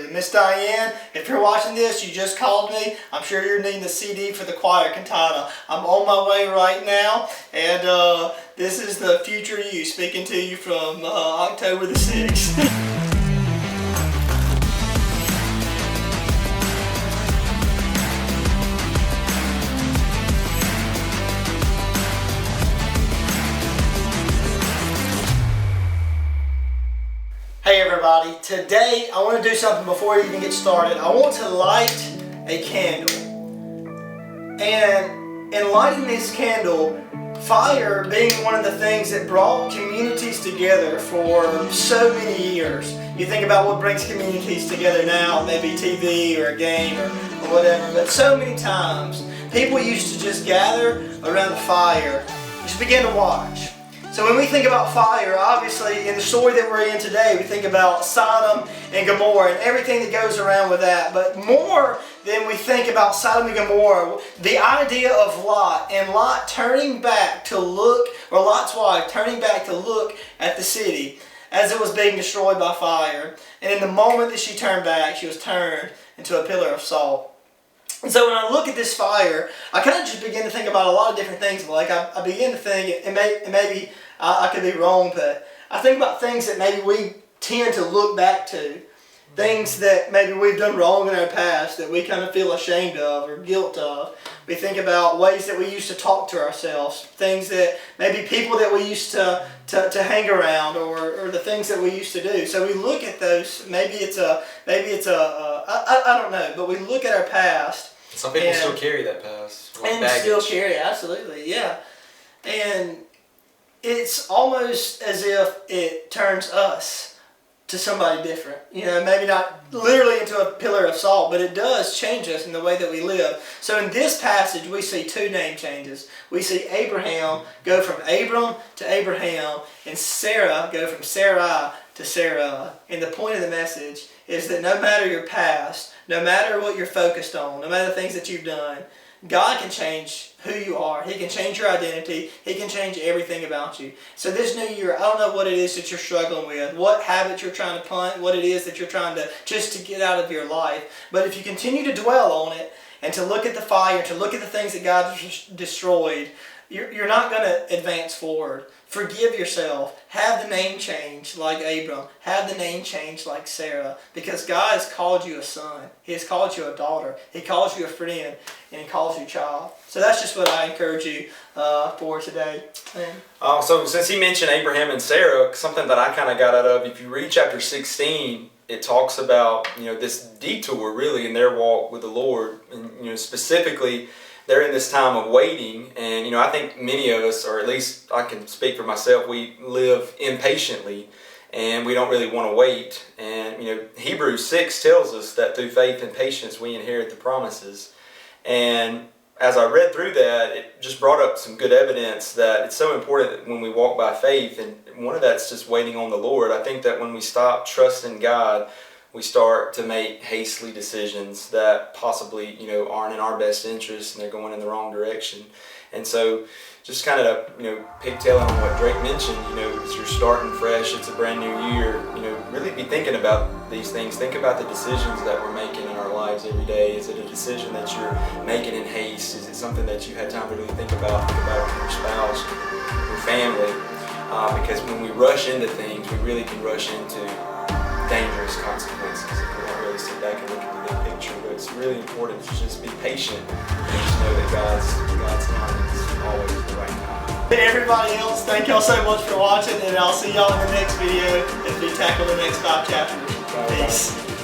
Absolutely. Miss Diane, if you're watching this, you just called me. I'm sure you're needing the CD for the choir cantata. I'm on my way right now, and this is the future you speaking to you from October the 6th. Hey everybody, today I want to do something before we even get started. I want to light a candle. And in lighting this candle, fire being one of the things that brought communities together for so many years. You think about what brings communities together now, maybe TV or a game or whatever, but so many times people used to just gather around the fire, just begin to watch. So when we think about fire, obviously in the story that we're in today, we think about Sodom and Gomorrah and everything that goes around with that. But more than we think about Sodom and Gomorrah, the idea of Lot and Lot turning back to look, or Lot's wife turning back to look at the city as it was being destroyed by fire. And in the moment that she turned back, she was turned into a pillar of salt. And so when I look at this fire, I kind of just begin to think about a lot of different things. Like I begin to think, and maybe I could be wrong, but I think about things that maybe we tend to look back to. Things that maybe we've done wrong in our past that we kind of feel ashamed of or guilt of. We think about ways that we used to talk to ourselves. Things that maybe people that we used to hang around or the things that we used to do. So we look at those, maybe I don't know, but we look at our past. Some people still carry that past. And still carry, absolutely, yeah. And it's almost as if it turns us to somebody different. You know, maybe not literally into a pillar of salt, but it does change us in the way that we live. So in this passage, we see two name changes. We see Abraham go from Abram to Abraham, and Sarah go from Sarai to Sarah. And the point of the message is that no matter your past, no matter what you're focused on, no matter the things that you've done, God can change who you are. He can change your identity. He can change everything about you. So this new year, I don't know what it is that you're struggling with, what habits you're trying to punt, what it is that you're trying to just to get out of your life. But if you continue to dwell on it and to look at the fire, to look at the things that God has destroyed, you're not going to advance forward. Forgive yourself. Have the name change like Abram. Have the name change like Sarah. Because God has called you a son. He has called you a daughter. He calls you a friend. And He calls you a child. So that's just what I encourage you for today. So since he mentioned Abraham and Sarah, something that I kind of got out of, if you read chapter 16, it talks about this detour really in their walk with the Lord. And specifically, they're in this time of waiting, and I think many of us, or at least I can speak for myself, we live impatiently and we don't really want to wait. And Hebrews 6 tells us that through faith and patience we inherit the promises. And as I read through that, it just brought up some good evidence that it's so important that when we walk by faith, and one of that's just waiting on the Lord. I think that when we stop trusting God, we start to make hastily decisions that possibly, aren't in our best interest, and they're going in the wrong direction. And so just kind of, pigtailing on what Drake mentioned, as you're starting fresh, it's a brand new year, really be thinking about these things. Think about the decisions that we're making in our lives every day. Is it a decision that you're making in haste? Is it something that you had time to really think about with your spouse, your family? Because when we rush into things, we really can rush into dangerous consequences if we don't really sit back and look at the big picture. But it's really important to just be patient and just know that God's time is always the right time. Hey everybody else, thank y'all so much for watching, and I'll see y'all in the next video as we tackle the next 5 chapters. Peace.